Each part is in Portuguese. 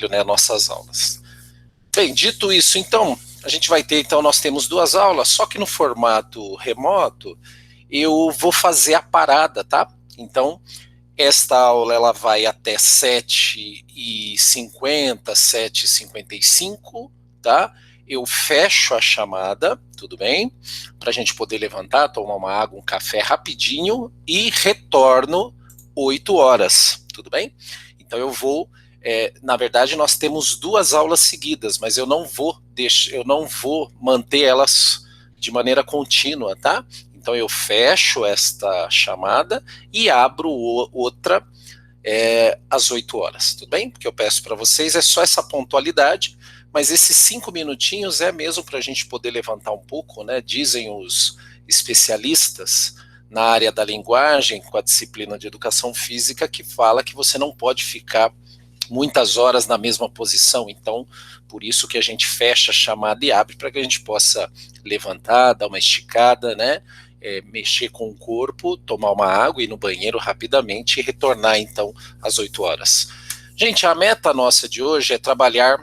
né, nossas aulas. Bem, dito isso, então, a gente vai ter, então, nós temos 2 aulas, só que no formato remoto, eu vou fazer a parada, tá? Então, esta aula, ela vai até 7h50, 7h55, tá? Eu fecho a chamada, tudo bem? Para a gente poder levantar, tomar uma água, um café rapidinho e retorno 8 horas, tudo bem? Então eu vou, na verdade nós temos 2 aulas seguidas, mas eu não vou manter elas de maneira contínua, tá? Então eu fecho esta chamada e abro outra às 8 horas, tudo bem? Porque eu peço para vocês, é só essa pontualidade, mas esses 5 minutinhos é mesmo para a gente poder levantar um pouco, né? Dizem os especialistas na área da linguagem, com a disciplina de educação física, que fala que você não pode ficar muitas horas na mesma posição, então por isso que a gente fecha a chamada e abre para que a gente possa levantar, dar uma esticada, né? Mexer com o corpo, tomar uma água, ir no banheiro rapidamente e retornar então às 8 horas. Gente, a meta nossa de hoje é trabalhar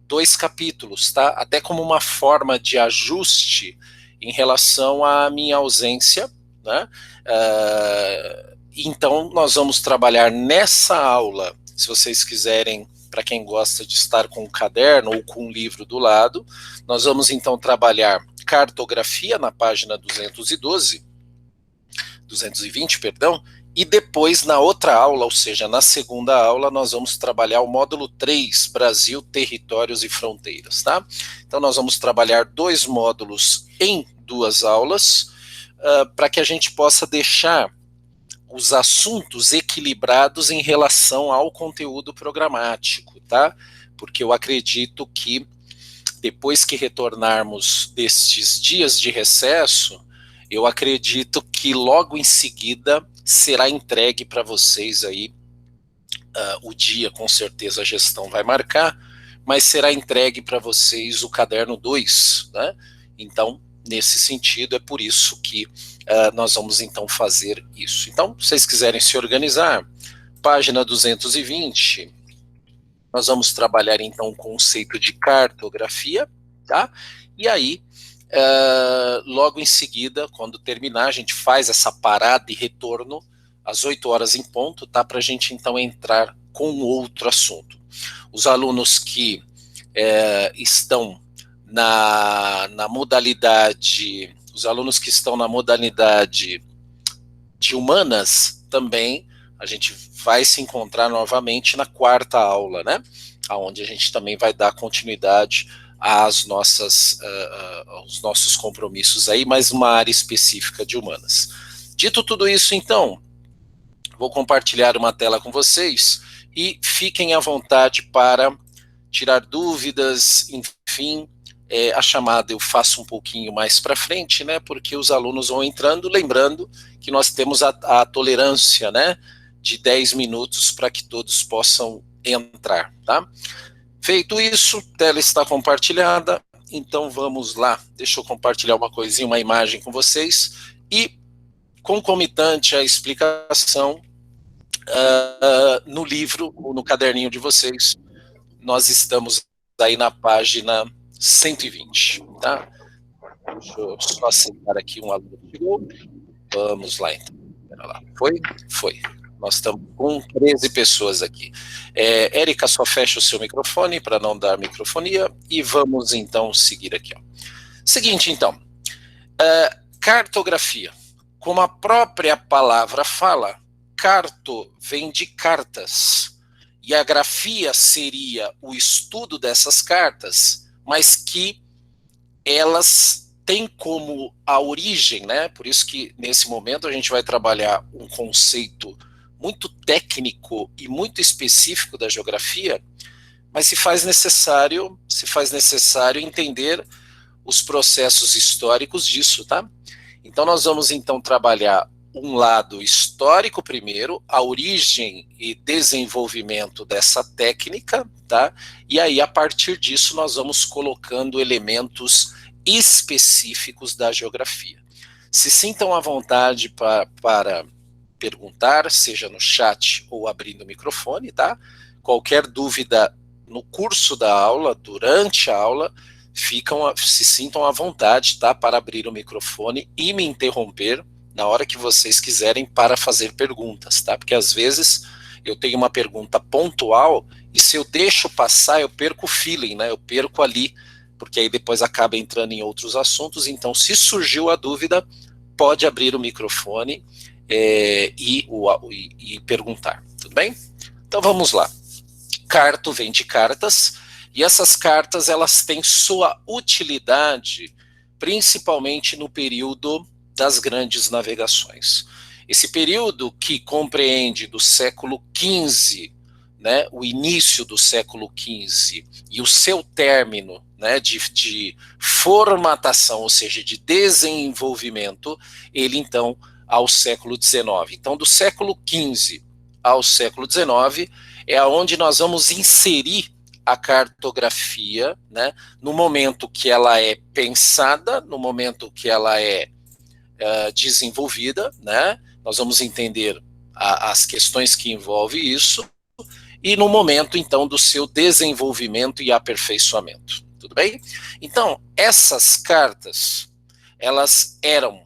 2 capítulos, tá? Até como uma forma de ajuste em relação à minha ausência, né? Então nós vamos trabalhar nessa aula, se vocês quiserem, para quem gosta de estar com um caderno ou com um livro do lado, nós vamos então trabalhar cartografia na página 220, perdão, e depois na outra aula, ou seja, na segunda aula, nós vamos trabalhar o módulo 3, Brasil, Territórios e Fronteiras, tá? Então nós vamos trabalhar 2 módulos em 2 aulas, para que a gente possa deixar os assuntos equilibrados em relação ao conteúdo programático, tá? Porque eu acredito que depois que retornarmos destes dias de recesso, eu acredito que logo em seguida será entregue para vocês aí o dia, com certeza a gestão vai marcar, mas será entregue para vocês o caderno 2, né? Então, nesse sentido, é por isso que nós vamos então fazer isso. Então, se vocês quiserem se organizar, página 220, nós vamos trabalhar então o conceito de cartografia, tá? E aí, logo em seguida, quando terminar, a gente faz essa parada e retorno às 8 horas em ponto, tá? Para a gente então entrar com outro assunto. Os alunos que estão na modalidade, os alunos que estão na modalidade de humanas também, a gente vai se encontrar novamente na 4ª aula, né? Onde a gente também vai dar continuidade aos nossos compromissos aí, mas uma área específica de humanas. Dito tudo isso, então, vou compartilhar uma tela com vocês e fiquem à vontade para tirar dúvidas, enfim, a chamada eu faço um pouquinho mais para frente, né, porque os alunos vão entrando, lembrando que nós temos a tolerância, né, de 10 minutos para que todos possam entrar, tá? Feito isso, tela está compartilhada, então vamos lá, deixa eu compartilhar uma coisinha, uma imagem com vocês, e concomitante à explicação, no livro, ou no caderninho de vocês, nós estamos aí na página 120, tá? Deixa eu só aceitar aqui um aluno que chegou. Vamos lá, então. Pera lá. Foi? Foi. Nós estamos com 13 pessoas aqui. Érica, só fecha o seu microfone para não dar microfonia e vamos então seguir aqui. Ó. Seguinte, então. Cartografia. Como a própria palavra fala, carto vem de cartas. E a grafia seria o estudo dessas cartas, mas que elas têm como a origem, né? Por isso que nesse momento a gente vai trabalhar um conceito muito técnico e muito específico da geografia, mas se faz necessário entender os processos históricos disso, tá? Então nós vamos então trabalhar um lado histórico primeiro, a origem e desenvolvimento dessa técnica, tá? E aí, a partir disso, nós vamos colocando elementos específicos da geografia. Se sintam à vontade para perguntar, seja no chat ou abrindo o microfone, tá? Qualquer dúvida no curso da aula, durante a aula, se sintam à vontade, tá, para abrir o microfone e me interromper na hora que vocês quiserem para fazer perguntas, tá? Porque às vezes eu tenho uma pergunta pontual e se eu deixo passar, eu perco o feeling, né? Eu perco ali, porque aí depois acaba entrando em outros assuntos. Então, se surgiu a dúvida, pode abrir o microfone e perguntar, tudo bem? Então vamos lá. Carto vem de cartas, e essas cartas elas têm sua utilidade principalmente no período das grandes navegações. Esse período que compreende do século XV, né, o início do século XV e o seu término, né, de formatação, ou seja, de desenvolvimento, ele então ao século XIX. Então, do século XV ao século XIX é onde nós vamos inserir a cartografia, né, no momento que ela é pensada, no momento que ela é desenvolvida, né, nós vamos entender as questões que envolvem isso, e no momento, então, do seu desenvolvimento e aperfeiçoamento. Tudo bem? Então, essas cartas, elas eram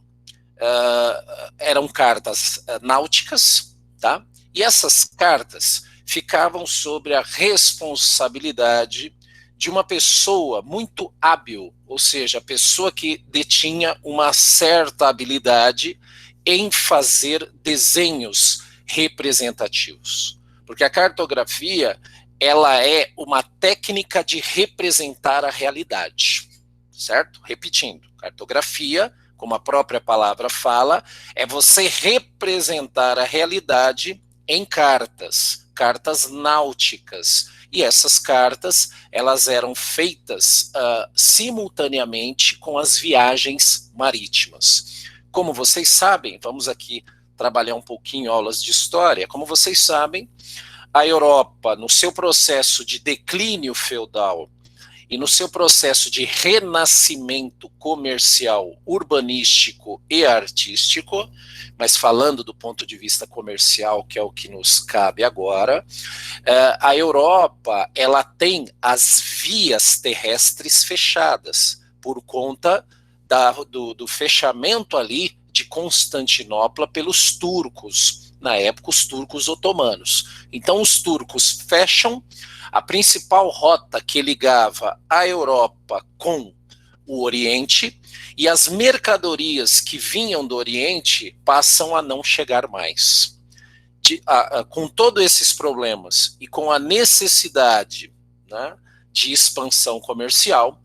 cartas náuticas, tá? E essas cartas ficavam sobre a responsabilidade de uma pessoa muito hábil, ou seja, a pessoa que detinha uma certa habilidade em fazer desenhos representativos. Porque a cartografia, ela é uma técnica de representar a realidade, certo? Repetindo, cartografia, como a própria palavra fala, é você representar a realidade em cartas, cartas náuticas. E essas cartas, elas eram feitas simultaneamente com as viagens marítimas. Como vocês sabem, vamos aqui trabalhar um pouquinho aulas de história, como vocês sabem, a Europa, no seu processo de declínio feudal e no seu processo de renascimento comercial, urbanístico e artístico, mas falando do ponto de vista comercial, que é o que nos cabe agora, a Europa, ela tem as vias terrestres fechadas por conta do fechamento ali de Constantinopla pelos turcos, na época os turcos otomanos. Então os turcos fecham a principal rota que ligava a Europa com o Oriente, e as mercadorias que vinham do Oriente passam a não chegar mais. Com todos esses problemas e com a necessidade, né, de expansão comercial,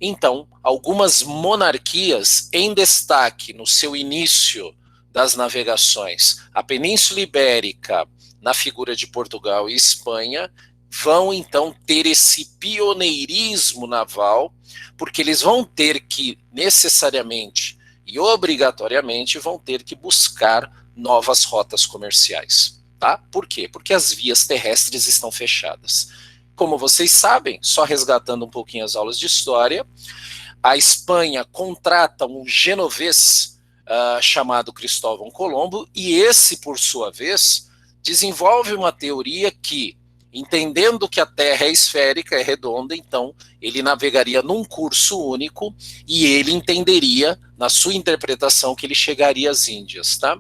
então, algumas monarquias em destaque no seu início das navegações, a Península Ibérica, na figura de Portugal e Espanha, vão então ter esse pioneirismo naval, porque eles vão ter que necessariamente e obrigatoriamente vão ter que buscar novas rotas comerciais, tá? Por quê? Porque as vias terrestres estão fechadas. Como vocês sabem, só resgatando um pouquinho as aulas de história, a Espanha contrata um genovês chamado Cristóvão Colombo, e esse, por sua vez, desenvolve uma teoria que, entendendo que a Terra é esférica, é redonda, então ele navegaria num curso único e ele entenderia, na sua interpretação, que ele chegaria às Índias, tá?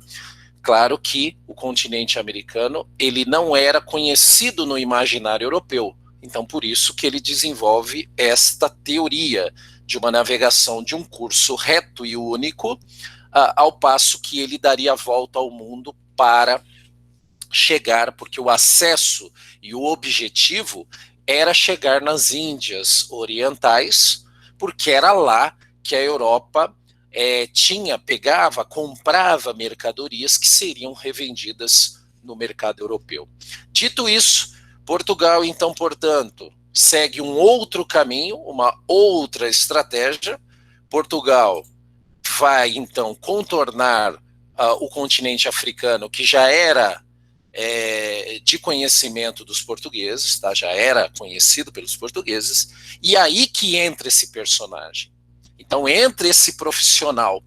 Claro que o continente americano, ele não era conhecido no imaginário europeu, então por isso que ele desenvolve esta teoria de uma navegação de um curso reto e único, ao passo que ele daria a volta ao mundo para chegar, porque o acesso e o objetivo era chegar nas Índias Orientais, porque era lá que a Europa comprava mercadorias que seriam revendidas no mercado europeu. Dito isso, Portugal, então, portanto, segue um outro caminho, uma outra estratégia. Portugal vai, então, contornar o continente africano, que já era de conhecimento dos portugueses, tá? Já era conhecido pelos portugueses, e aí que entra esse personagem. Então, entra esse profissional,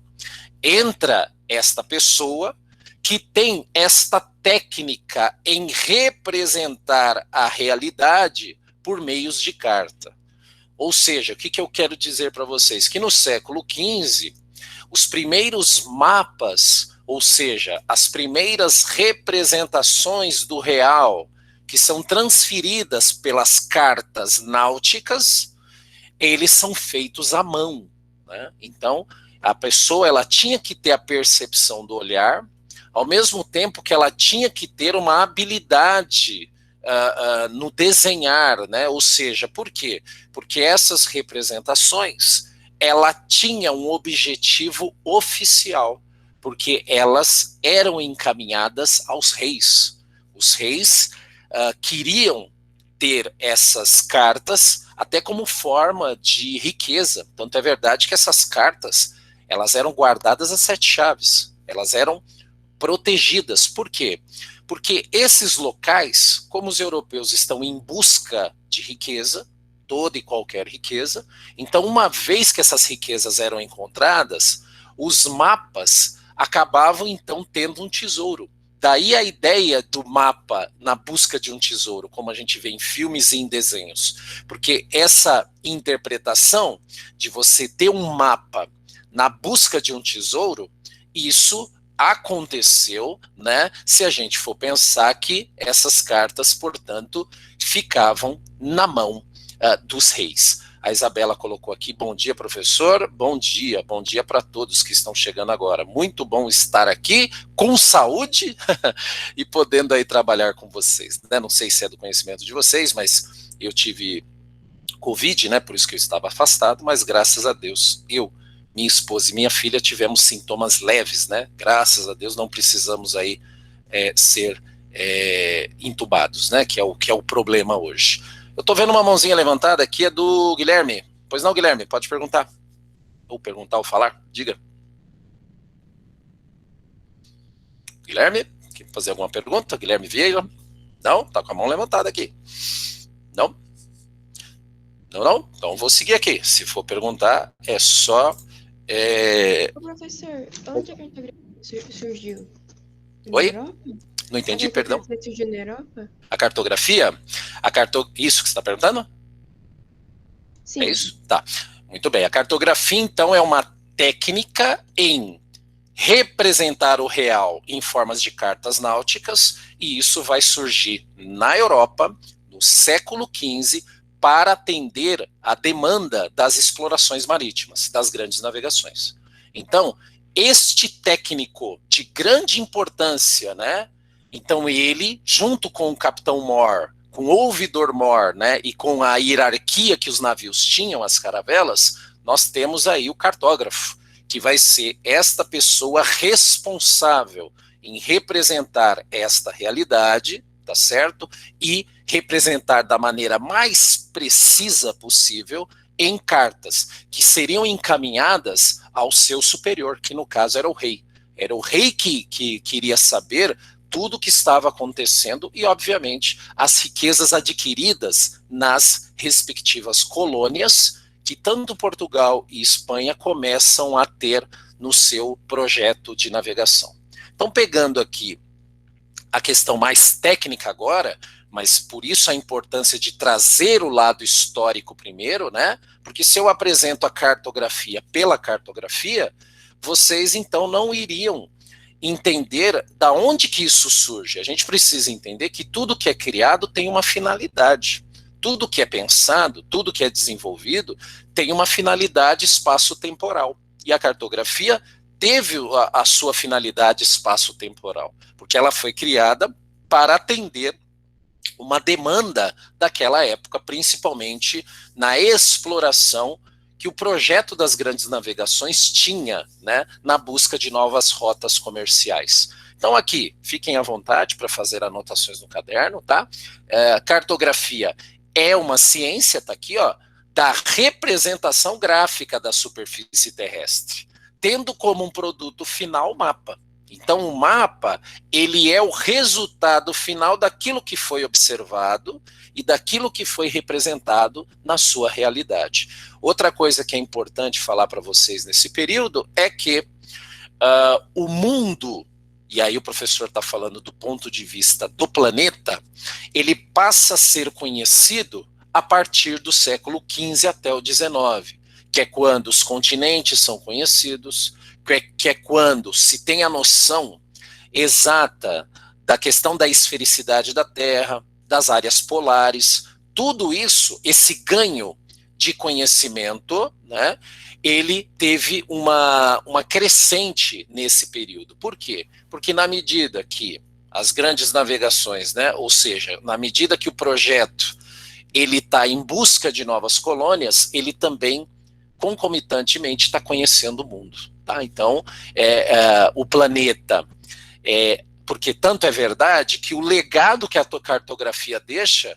entra esta pessoa que tem esta técnica em representar a realidade por meios de carta. Ou seja, o que eu quero dizer para vocês? Que no século XV, os primeiros mapas, ou seja, as primeiras representações do real, que são transferidas pelas cartas náuticas, eles são feitos à mão, né? Então, a pessoa ela tinha que ter a percepção do olhar, ao mesmo tempo que ela tinha que ter uma habilidade no desenhar, né? Ou seja, por quê? Porque essas representações, ela tinha um objetivo oficial, porque elas eram encaminhadas aos reis. Os reis queriam ter essas cartas até como forma de riqueza. Tanto é verdade que essas cartas, elas eram guardadas a 7 chaves. Elas eram protegidas. Por quê? Porque esses locais, como os europeus estão em busca de riqueza, toda e qualquer riqueza, então uma vez que essas riquezas eram encontradas, os mapas acabavam então tendo um tesouro. Daí a ideia do mapa na busca de um tesouro, como a gente vê em filmes e em desenhos. Porque essa interpretação de você ter um mapa na busca de um tesouro, isso aconteceu, né? Se a gente for pensar que essas cartas, portanto, ficavam na mão dos reis. A Isabela colocou aqui, bom dia, professor, bom dia para todos que estão chegando agora. Muito bom estar aqui, com saúde, e podendo aí trabalhar com vocês, né? Não sei se é do conhecimento de vocês, mas eu tive Covid, né? Por isso que eu estava afastado, mas graças a Deus, minha esposa e minha filha tivemos sintomas leves, né? Graças a Deus não precisamos aí ser intubados, né? Que é o problema hoje. Eu tô vendo uma mãozinha levantada aqui, é do Guilherme. Pois não, Guilherme, pode perguntar. Ou perguntar ou falar, diga. Guilherme, quer fazer alguma pergunta? Guilherme Vieira? Não? Tá com a mão levantada aqui. Não? Não? Então vou seguir aqui. Se for perguntar, é só... Professor, onde a cartografia surgiu? Oi? Não entendi, perdão. Surgiu na Europa? A cartografia? Isso que você está perguntando? Sim. É isso? Tá. Muito bem. A cartografia, então, é uma técnica em representar o real em formas de cartas náuticas, e isso vai surgir na Europa, no século XV, para atender a demanda das explorações marítimas, das grandes navegações. Então, este técnico de grande importância, né? Então ele, junto com o capitão Moore, com o ouvidor Moore, né, e com a hierarquia que os navios tinham, as caravelas, nós temos aí o cartógrafo, que vai ser esta pessoa responsável em representar esta realidade, tá certo? E representar da maneira mais precisa possível em cartas, que seriam encaminhadas ao seu superior, que no caso era o rei. Era o rei que queria saber tudo o que estava acontecendo e, obviamente, as riquezas adquiridas nas respectivas colônias que tanto Portugal e Espanha começam a ter no seu projeto de navegação. Então, pegando aqui a questão mais técnica agora, mas por isso a importância de trazer o lado histórico primeiro, né? Porque se eu apresento a cartografia pela cartografia, vocês então não iriam entender da onde que isso surge. A gente precisa entender que tudo que é criado tem uma finalidade. Tudo que é pensado, tudo que é desenvolvido tem uma finalidade espaço-temporal. E a cartografia teve a sua finalidade espaço-temporal, porque ela foi criada para atender uma demanda daquela época, principalmente na exploração que o projeto das grandes navegações tinha, né, na busca de novas rotas comerciais. Então aqui, fiquem à vontade para fazer anotações no caderno, tá? Cartografia é uma ciência, tá aqui, ó, da representação gráfica da superfície terrestre, tendo como um produto final o mapa. Então o mapa, ele é o resultado final daquilo que foi observado e daquilo que foi representado na sua realidade. Outra coisa que é importante falar para vocês nesse período é que o mundo, e aí o professor está falando do ponto de vista do planeta, ele passa a ser conhecido a partir do século XV até o XIX, que é quando os continentes são conhecidos, que é quando se tem a noção exata da questão da esfericidade da Terra, das áreas polares, tudo isso, esse ganho de conhecimento, né, ele teve uma crescente nesse período. Por quê? Porque na medida que as grandes navegações, né, ou seja, na medida que o projeto ele está em busca de novas colônias, ele também concomitantemente está conhecendo o mundo. Tá? Então, o planeta, porque tanto é verdade que o legado que a cartografia deixa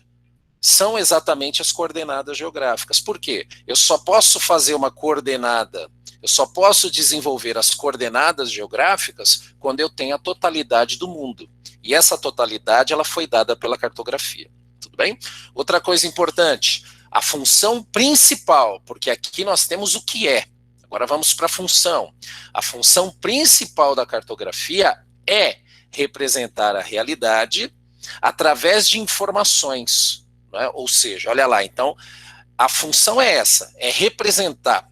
são exatamente as coordenadas geográficas. Por quê? Eu só posso fazer uma coordenada, eu só posso desenvolver as coordenadas geográficas quando eu tenho a totalidade do mundo. E essa totalidade ela foi dada pela cartografia. Tudo bem? Outra coisa importante, a função principal, porque aqui nós temos o que é. Agora vamos para a função. A função principal da cartografia é representar a realidade através de informações. Né? Ou seja, olha lá, então, a função é essa, é representar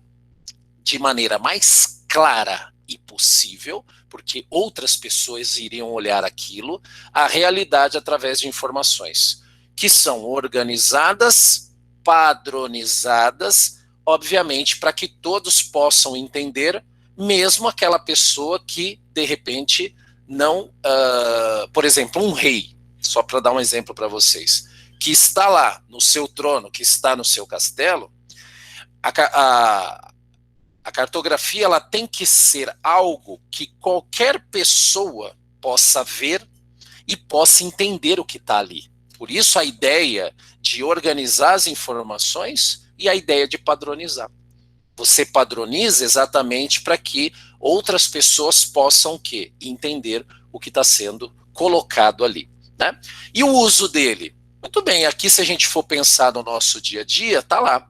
de maneira mais clara e possível, porque outras pessoas iriam olhar aquilo, a realidade através de informações, que são organizadas, padronizadas, obviamente, para que todos possam entender, mesmo aquela pessoa que, de repente, não, por exemplo, um rei, só para dar um exemplo para vocês, que está lá no seu trono, que está no seu castelo, a cartografia ela tem que ser algo que qualquer pessoa possa ver e possa entender o que está ali. Por isso a ideia de organizar as informações e a ideia de padronizar. Você padroniza exatamente para que outras pessoas possam entender o que está sendo colocado ali. Né? E o uso dele? Muito bem, aqui se a gente for pensar no nosso dia a dia, está lá.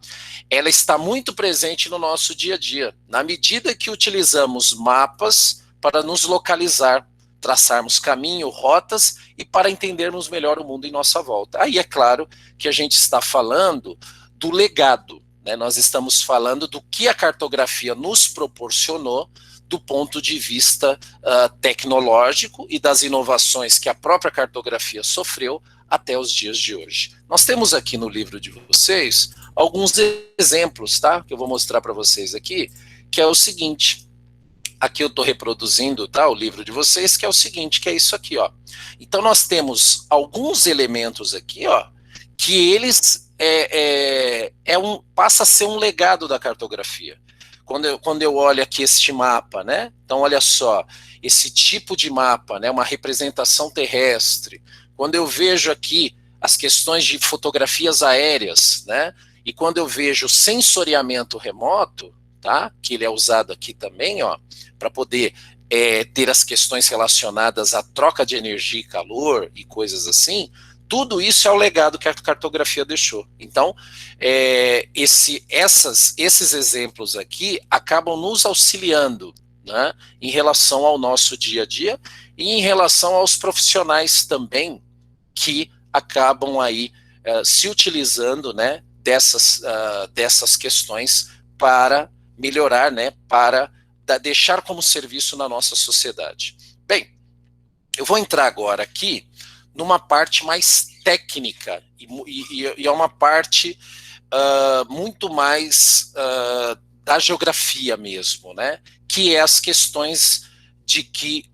Ela está muito presente no nosso dia a dia, na medida que utilizamos mapas para nos localizar, traçarmos caminho, rotas e para entendermos melhor o mundo em nossa volta. Aí é claro que a gente está falando do legado, né? Nós estamos falando do que a cartografia nos proporcionou do ponto de vista tecnológico e das inovações que a própria cartografia sofreu até os dias de hoje. Nós temos aqui no livro de vocês alguns exemplos, tá? Que eu vou mostrar para vocês aqui, que é o seguinte. Aqui eu estou reproduzindo, tá, o livro de vocês, que é o seguinte, que é isso aqui, ó. Então nós temos alguns elementos aqui, ó, que eles passa a ser um legado da cartografia. Quando eu olho aqui este mapa, né? Então olha só, esse tipo de mapa, né? Uma representação terrestre. Quando eu vejo aqui as questões de fotografias aéreas, né? E quando eu vejo sensoriamento remoto, tá? Que ele é usado aqui também, ó, para poder ter as questões relacionadas à troca de energia e calor e coisas assim, tudo isso é o legado que a cartografia deixou. Então, esses exemplos aqui acabam nos auxiliando, né, em relação ao nosso dia a dia e em relação aos profissionais também que acabam aí se utilizando, né, dessas questões para melhorar, né, para deixar como serviço na nossa sociedade. Bem, eu vou entrar agora aqui numa parte mais técnica, e é uma parte muito mais da geografia mesmo, né? Que é as questões de que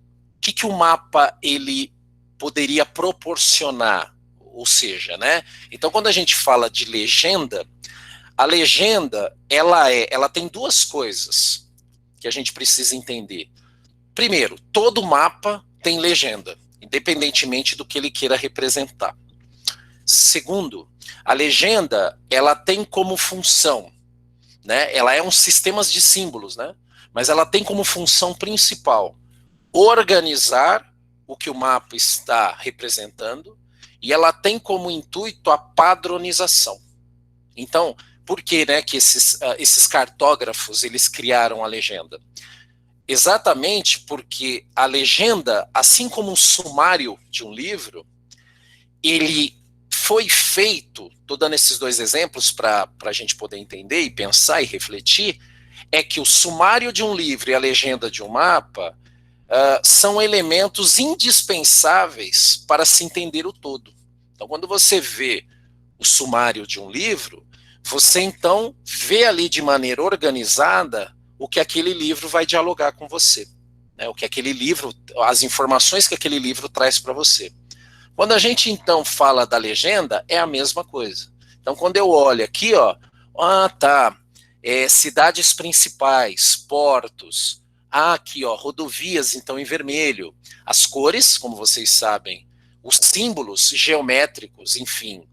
o mapa ele poderia proporcionar, ou seja, né? Então, quando a gente fala de legenda, a legenda ela tem duas coisas que a gente precisa entender. Primeiro, todo mapa tem legenda, independentemente do que ele queira representar. Segundo, a legenda, ela tem como função, né? Ela é um sistema de símbolos, né? Mas ela tem como função principal organizar o que o mapa está representando e ela tem como intuito a padronização. Então, por que, né, que esses cartógrafos eles criaram a legenda? Exatamente porque a legenda, assim como um sumário de um livro, ele foi feito, estou dando esses dois exemplos para a gente poder entender e pensar e refletir, é que o sumário de um livro e a legenda de um mapa são elementos indispensáveis para se entender o todo. Então, quando você vê o sumário de um livro, você então vê ali de maneira organizada o que aquele livro vai dialogar com você, né? O que aquele livro, as informações que aquele livro traz para você. Quando a gente então fala da legenda, é a mesma coisa. Então, quando eu olho aqui, ó, cidades principais, portos, aqui, ó, rodovias, então em vermelho, as cores, como vocês sabem, os símbolos geométricos, enfim,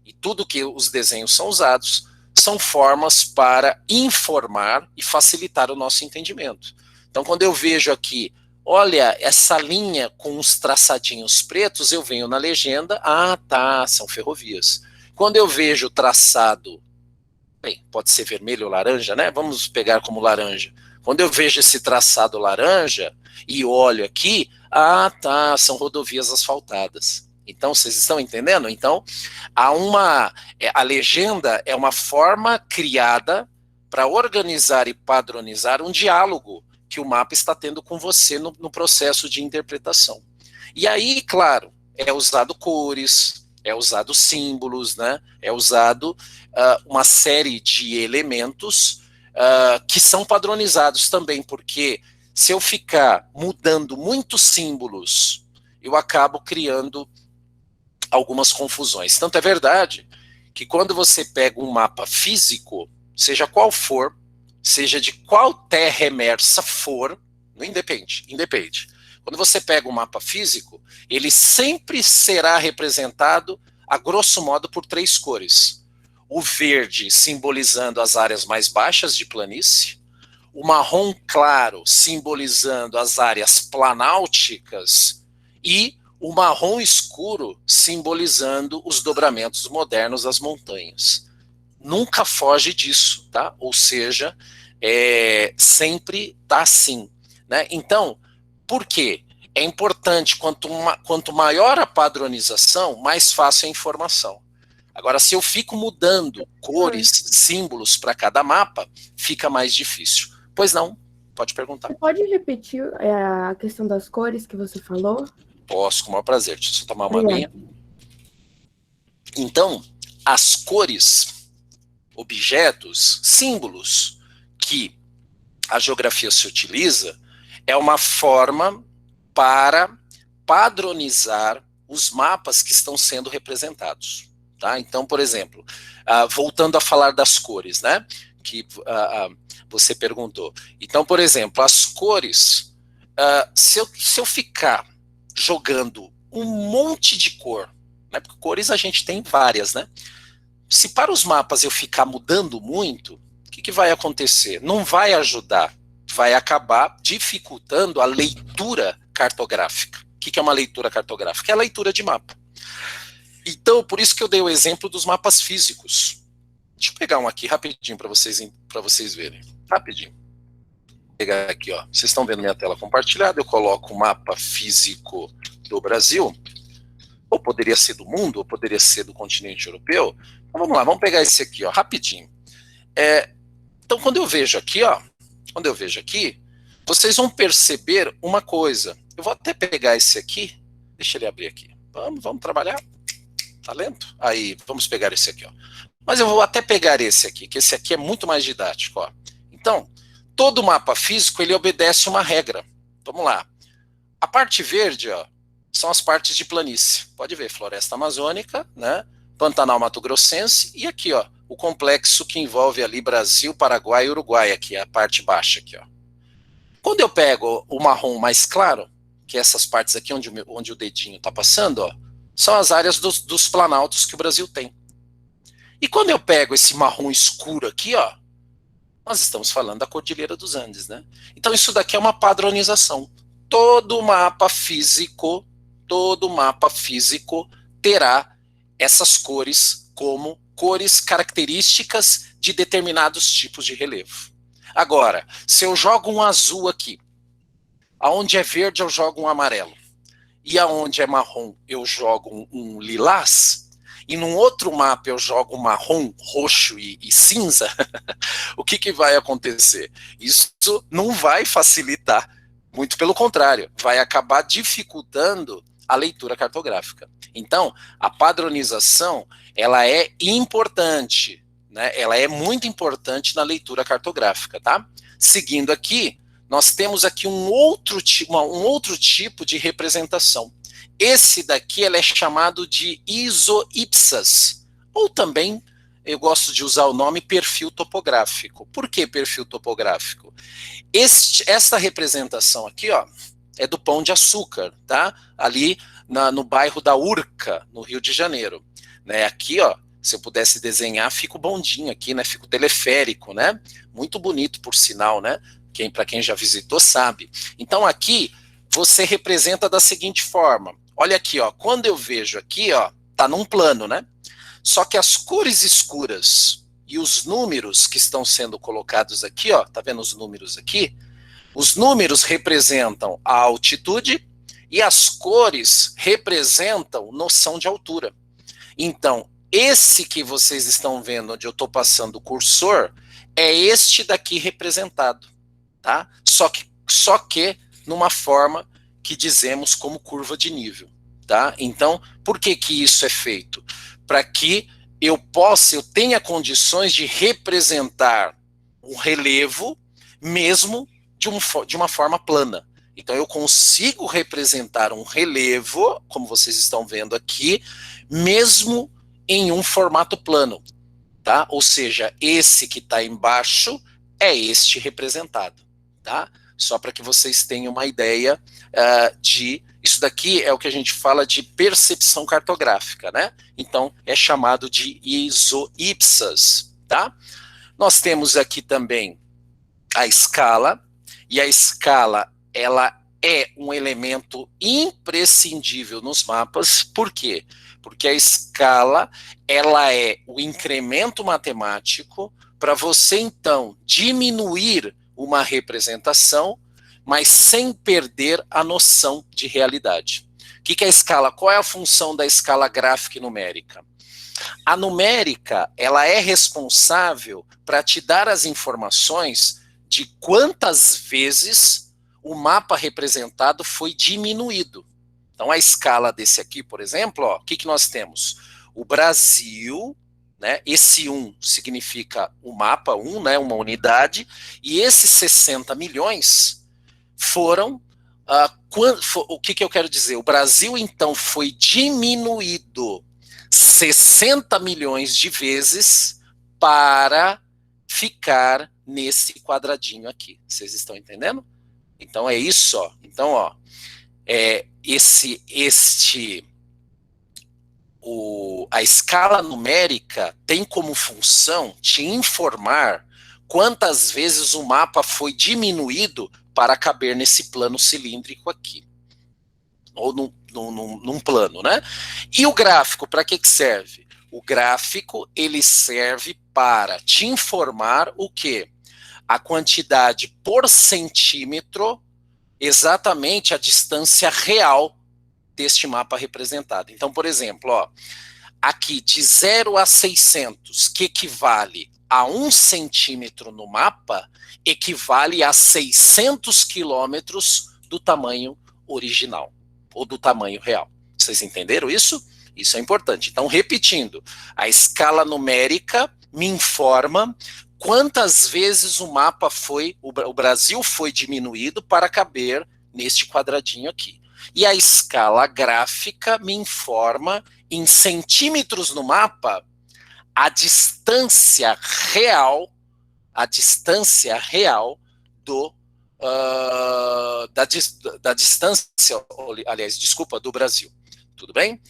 e tudo que os desenhos são usados, são formas para informar e facilitar o nosso entendimento. Então, quando eu vejo aqui, olha, essa linha com os traçadinhos pretos, eu venho na legenda, são ferrovias. Quando eu vejo o traçado, bem, pode ser vermelho ou laranja, né? Vamos pegar como laranja. Quando eu vejo esse traçado laranja e olho aqui, são rodovias asfaltadas. Então, vocês estão entendendo? Então, a legenda é uma forma criada para organizar e padronizar um diálogo que o mapa está tendo com você no processo de interpretação. E aí, claro, é usado cores, é usado símbolos, né? É usado uma série de elementos que são padronizados também, porque se eu ficar mudando muitos símbolos, eu acabo criando algumas confusões. Tanto é verdade que quando você pega um mapa físico, seja qual for, seja de qual terra emersa for, não independe. Quando você pega um mapa físico, ele sempre será representado, a grosso modo, por 3 cores. O verde simbolizando as áreas mais baixas de planície, o marrom claro simbolizando as áreas planálticas e o marrom escuro simbolizando os dobramentos modernos das montanhas. Nunca foge disso, tá? Ou seja, sempre tá assim, né? Então, por quê? É importante, quanto maior a padronização, mais fácil a informação. Agora, se eu fico mudando cores, símbolos para cada mapa, fica mais difícil. Pois não, pode perguntar. Você pode repetir a questão das cores que você falou? Posso, com o maior prazer. Deixa eu só tomar uma aguinha. Então, as cores, objetos, símbolos que a geografia se utiliza é uma forma para padronizar os mapas que estão sendo representados. Tá? Então, por exemplo, voltando a falar das cores, né, que você perguntou. Então, por exemplo, as cores, se eu ficar jogando um monte de cor, né, porque cores a gente tem várias, né? Se para os mapas eu ficar mudando muito, o que vai acontecer? Não vai ajudar, vai acabar dificultando a leitura cartográfica. O que é uma leitura cartográfica? É a leitura de mapa. Então, por isso que eu dei o exemplo dos mapas físicos. Deixa eu pegar um aqui rapidinho para vocês verem. Rapidinho. Vou pegar aqui, ó. Vocês estão vendo minha tela compartilhada, eu coloco o mapa físico do Brasil, ou poderia ser do mundo, ou poderia ser do continente europeu. Então vamos lá, vamos pegar esse aqui, ó, rapidinho. Então, quando eu vejo aqui, ó, vocês vão perceber uma coisa. Eu vou até pegar esse aqui, deixa ele abrir aqui. Vamos trabalhar. Tá lento? Aí, vamos pegar esse aqui, ó. Mas eu vou até pegar esse aqui, que esse aqui é muito mais didático, ó. Então, todo mapa físico, ele obedece uma regra. Vamos lá. A parte verde, ó, são as partes de planície. Pode ver, floresta amazônica, né? Pantanal mato-grossense, e aqui, ó, o complexo que envolve ali Brasil, Paraguai e Uruguai, aqui, a parte baixa aqui, ó. Quando eu pego o marrom mais claro, que é essas partes aqui onde o dedinho tá passando, ó, são as áreas dos planaltos que o Brasil tem. E quando eu pego esse marrom escuro aqui, ó, nós estamos falando da Cordilheira dos Andes, né? Então isso daqui é uma padronização. Todo mapa físico terá essas cores como cores características de determinados tipos de relevo. Agora, se eu jogo um azul aqui, aonde é verde eu jogo um amarelo, e aonde é marrom eu jogo um lilás, e num outro mapa eu jogo marrom, roxo e cinza, o que vai acontecer? Isso não vai facilitar, muito pelo contrário, vai acabar dificultando a leitura cartográfica. Então, a padronização, ela é importante, né? Ela é muito importante na leitura cartográfica, tá? Seguindo aqui, nós temos aqui um outro tipo de representação. Esse daqui ele é chamado de isoipsas, ou também eu gosto de usar o nome perfil topográfico. Por que perfil topográfico? Esta representação aqui, ó, é do Pão de Açúcar, tá? Ali no bairro da Urca, no Rio de Janeiro. Né? Aqui, ó, se eu pudesse desenhar, fica o bondinho aqui, né? Fica o teleférico, né? Muito bonito, por sinal, né? Para quem já visitou sabe. Então aqui você representa da seguinte forma. Olha aqui, ó. Quando eu vejo aqui, ó, tá num plano, né? Só que as cores escuras e os números que estão sendo colocados aqui, ó, tá vendo os números aqui? Os números representam a altitude e as cores representam noção de altura. Então, esse que vocês estão vendo, onde eu estou passando o cursor, é este daqui representado, tá? Só que numa forma que dizemos como curva de nível, tá? Então, por que isso é feito? Para que eu tenha condições de representar um relevo, mesmo de uma forma plana. Então, eu consigo representar um relevo, como vocês estão vendo aqui, mesmo em um formato plano, tá? Ou seja, esse que está embaixo é este representado, tá? Só para que vocês tenham uma ideia isso daqui é o que a gente fala de percepção cartográfica, né? Então, é chamado de isoipsas, tá? Nós temos aqui também a escala, e a escala, ela é um elemento imprescindível nos mapas. Por quê? Porque a escala, ela é o incremento matemático para você, então, diminuir uma representação, mas sem perder a noção de realidade. O que é a escala? Qual é a função da escala gráfica e numérica? A numérica, ela é responsável para te dar as informações de quantas vezes o mapa representado foi diminuído. Então, a escala desse aqui, por exemplo, ó, o que nós temos? O Brasil, né, esse 1 significa o mapa 1, né, uma unidade, e esses 60 milhões foram... o que eu quero dizer? O Brasil, então, foi diminuído 60 milhões de vezes para ficar nesse quadradinho aqui. Vocês estão entendendo? Então é isso, ó. Então, ó, a escala numérica tem como função te informar quantas vezes o mapa foi diminuído para caber nesse plano cilíndrico aqui. Ou num plano, né? E o gráfico, para que serve? O gráfico, ele serve para te informar o quê? A quantidade por centímetro, exatamente a distância real deste mapa representado. Então, por exemplo, ó, aqui de 0 a 600, que equivale a 1 centímetro no mapa, equivale a 600 quilômetros do tamanho original, ou do tamanho real. Vocês entenderam isso? Isso é importante. Então, repetindo, a escala numérica me informa quantas vezes o Brasil foi diminuído para caber neste quadradinho aqui. E a escala gráfica me informa em centímetros no mapa a distância real da distância, aliás, desculpa, do Brasil. Tudo bem?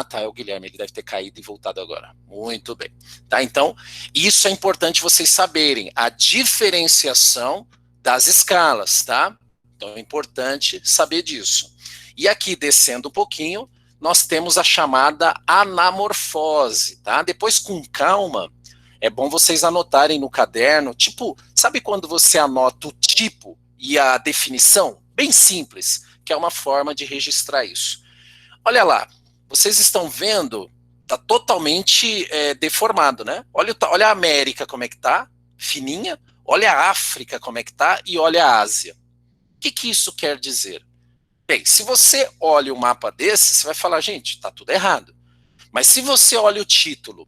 Tá, é o Guilherme, ele deve ter caído e voltado agora. Muito bem. Tá, então, isso é importante vocês saberem, a diferenciação das escalas, tá? Então, é importante saber disso. E aqui, descendo um pouquinho, nós temos a chamada anamorfose, tá? Depois, com calma, é bom vocês anotarem no caderno, tipo, sabe quando você anota o tipo e a definição? Bem simples, que é uma forma de registrar isso. Olha lá, vocês estão vendo, tá totalmente deformado, né? Olha a América como é que tá, fininha, olha a África como é que tá e olha a Ásia. O que isso quer dizer? Bem, se você olha um mapa desse, você vai falar, gente, tá tudo errado. Mas se você olha o título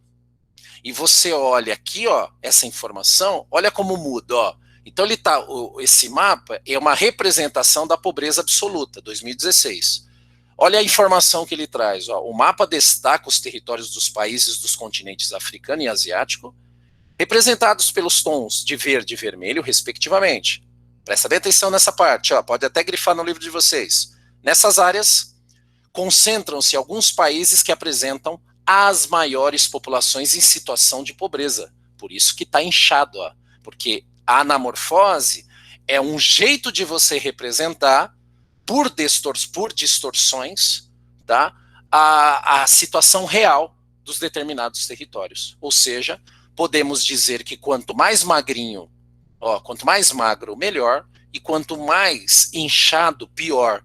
e você olha aqui, ó, essa informação, olha como muda, ó. Então esse mapa é uma representação da pobreza absoluta, 2016. Olha a informação que ele traz, ó. O mapa destaca os territórios dos países dos continentes africano e asiático, representados pelos tons de verde e vermelho, respectivamente. Presta bem atenção nessa parte, ó, pode até grifar no livro de vocês. Nessas áreas, concentram-se alguns países que apresentam as maiores populações em situação de pobreza. Por isso que está inchado, ó, porque a anamorfose é um jeito de você representar, por distorções, tá, a situação real dos determinados territórios. Ou seja, podemos dizer que quanto mais magrinho, quanto mais magro, melhor, e quanto mais inchado, pior,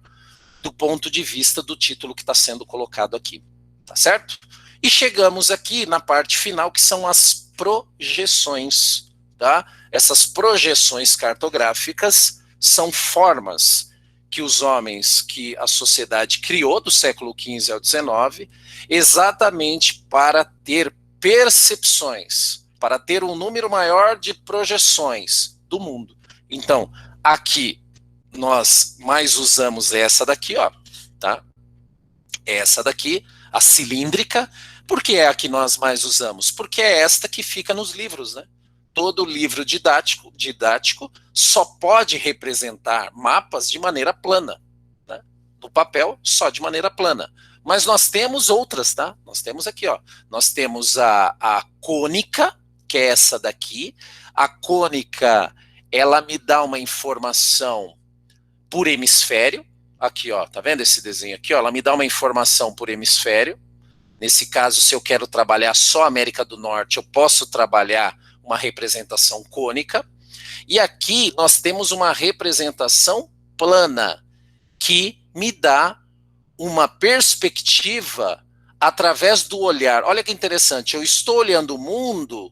do ponto de vista do título que está sendo colocado aqui, tá certo? E chegamos aqui na parte final, que são as projeções, tá? Essas projeções cartográficas são formas que os homens, que a sociedade criou do século XV ao XIX, exatamente para ter percepções, para ter um número maior de projeções do mundo. Então, aqui nós mais usamos essa daqui, ó, tá? Essa daqui, a cilíndrica. Por que é a que nós mais usamos? Porque é esta que fica nos livros, né? Todo livro didático só pode representar mapas de maneira plana, né? No papel, só de maneira plana. Mas nós temos outras, tá? Nós temos aqui, ó. Nós temos a cônica, que é essa daqui. A cônica, ela me dá uma informação por hemisfério. Aqui, ó, tá vendo esse desenho aqui, ó? Ela me dá uma informação por hemisfério. Nesse caso, se eu quero trabalhar só a América do Norte, eu posso trabalhar uma representação cônica. E aqui nós temos uma representação plana, que me dá uma perspectiva através do olhar. Olha que interessante, eu estou olhando o mundo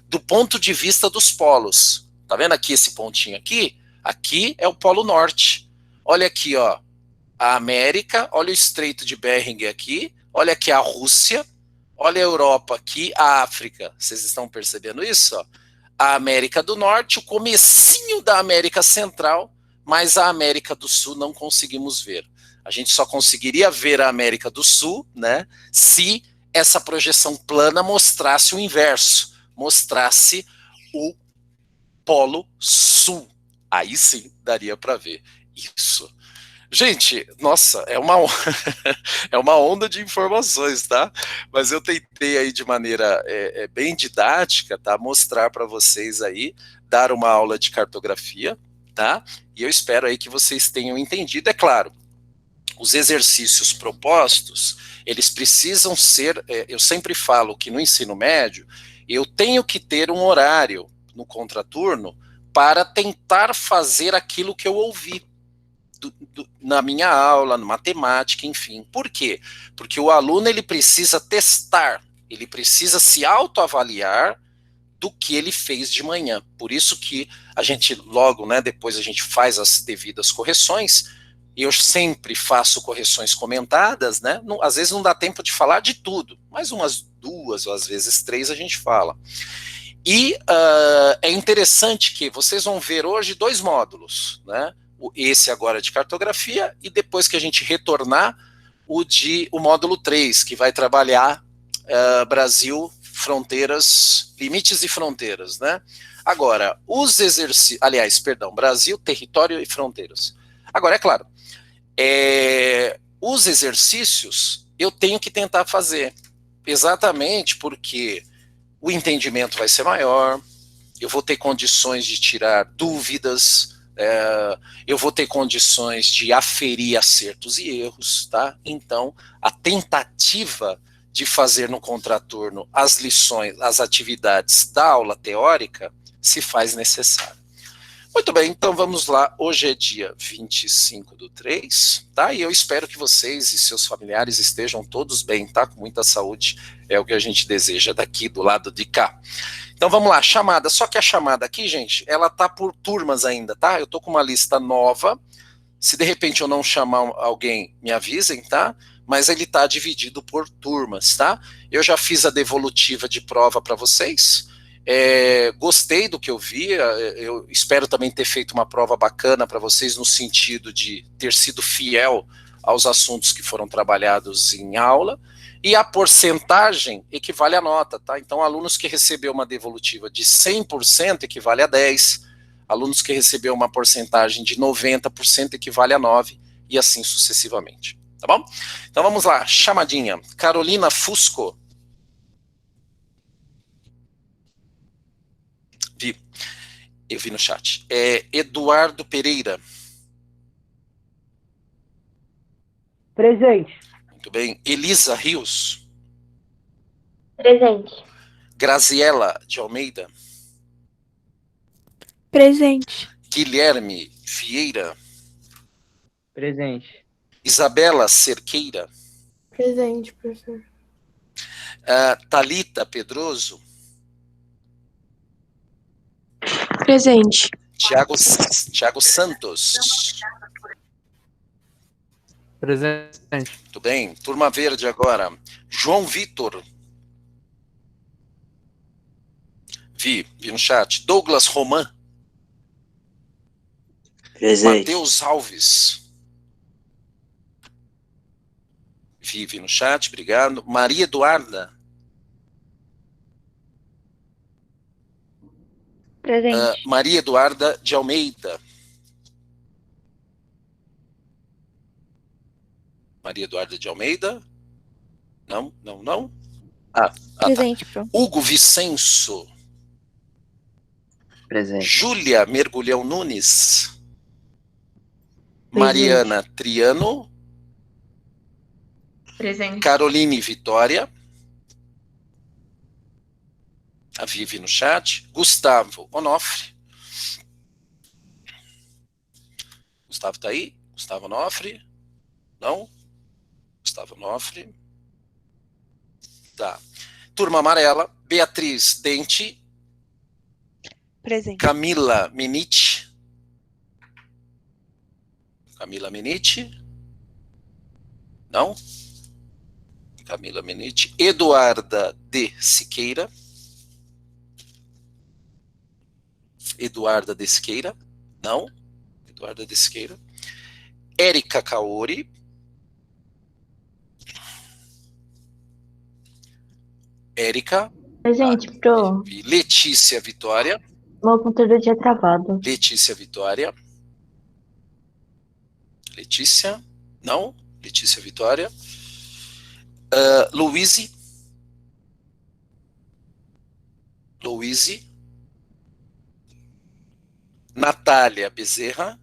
do ponto de vista dos polos. Tá vendo aqui esse pontinho aqui? Aqui é o Polo Norte. Olha aqui, ó, a América, olha o Estreito de Bering aqui, olha aqui a Rússia, olha a Europa aqui, a África. Vocês estão percebendo isso? Ó? A América do Norte, o comecinho da América Central, mas a América do Sul não conseguimos ver. A gente só conseguiria ver a América do Sul, né, se essa projeção plana mostrasse o inverso, mostrasse o Polo Sul. Aí sim daria para ver isso. Gente, nossa, é uma onda de informações, tá? Mas eu tentei aí de maneira bem didática, tá? Mostrar para vocês aí, dar uma aula de cartografia, tá? E eu espero aí que vocês tenham entendido. É claro, os exercícios propostos, eles precisam ser, eu sempre falo que no ensino médio, eu tenho que ter um horário no contraturno para tentar fazer aquilo que eu ouvi na minha aula, na matemática, enfim. Por quê? Porque o aluno, ele precisa testar, ele precisa se autoavaliar do que ele fez de manhã. Por isso que a gente logo, né, depois a gente faz as devidas correções. Eu sempre faço correções comentadas, né? Não, às vezes não dá tempo de falar de tudo, mas umas 2 ou às vezes 3 a gente fala. E é interessante que vocês vão ver hoje 2 módulos, né? Esse agora de cartografia, e depois que a gente retornar, o módulo 3, que vai trabalhar Brasil, fronteiras, limites e fronteiras, né? Agora, Brasil, território e fronteiras. Agora, é claro, os exercícios eu tenho que tentar fazer, exatamente porque o entendimento vai ser maior, eu vou ter condições de tirar dúvidas, eu vou ter condições de aferir acertos e erros, tá? Então, a tentativa de fazer no contraturno as lições, as atividades da aula teórica, se faz necessário. Muito bem, então vamos lá. Hoje é dia 25/3, tá? E eu espero que vocês e seus familiares estejam todos bem, tá? Com muita saúde, é o que a gente deseja daqui do lado de cá. Então vamos lá, chamada. Só que a chamada aqui, gente, ela tá por turmas ainda, tá? Eu tô com uma lista nova. Se de repente eu não chamar alguém, me avisem, tá? Mas ele tá dividido por turmas, tá? Eu já fiz a devolutiva de prova para vocês. Gostei do que eu vi, eu espero também ter feito uma prova bacana para vocês no sentido de ter sido fiel aos assuntos que foram trabalhados em aula, e a porcentagem equivale à nota, tá? Então, alunos que receberam uma devolutiva de 100% equivale a 10, alunos que receberam uma porcentagem de 90% equivale a 9, e assim sucessivamente, tá bom? Então, vamos lá, chamadinha. Carolina Fusco. Eu vi no chat. Eduardo Pereira. Presente. Muito bem. Elisa Rios. Presente. Graziela de Almeida. Presente. Guilherme Vieira. Presente. Isabela Cerqueira. Presente, professor. Thalita Pedroso. Presente. Tiago Santos. Presente. Muito bem. Turma Verde agora. João Vitor. Vi no chat. Douglas Roman. Presente. Matheus Alves. Vi no chat, obrigado. Maria Eduarda. Presente. Maria Eduarda de Almeida. Maria Eduarda de Almeida? Não. Presente, tá. Hugo Vicenço. Presente. Júlia Mergulhão Nunes. Mariana Triano. Presente. Caroline Vitória. A Vivi no chat. Gustavo Onofre. Gustavo tá aí? Gustavo Onofre? Não? Gustavo Onofre. Tá. Turma amarela. Beatriz Dente. Presente. Camila Menite. Camila Menite. Não? Camila Menite. Eduarda de Siqueira. Eduarda de Siqueira. Não. Eduarda de Siqueira. Érica Kaori. Érica. Presente, pro. Letícia Vitória. Meu computador tinha travado. Letícia Vitória. Letícia. Não. Letícia Vitória. Luíse. Natália Bezerra.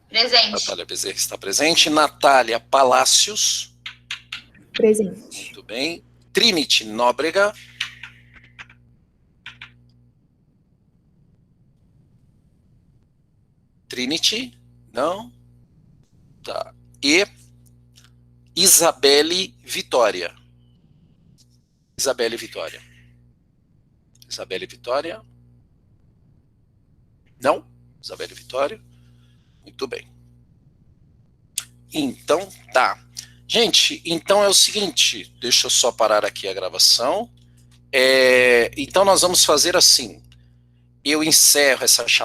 Presente. Natália Bezerra está presente. Natália Palácios. Presente. Muito bem. Trinity Nóbrega. Trinity. Não. Tá. E Isabelle Vitória. Isabelle Vitória. Não? Isabelle Vitória. Muito bem. Então, tá. Gente, então é o seguinte, deixa eu só parar aqui a gravação. Então nós vamos fazer assim. Eu encerro essa chamada.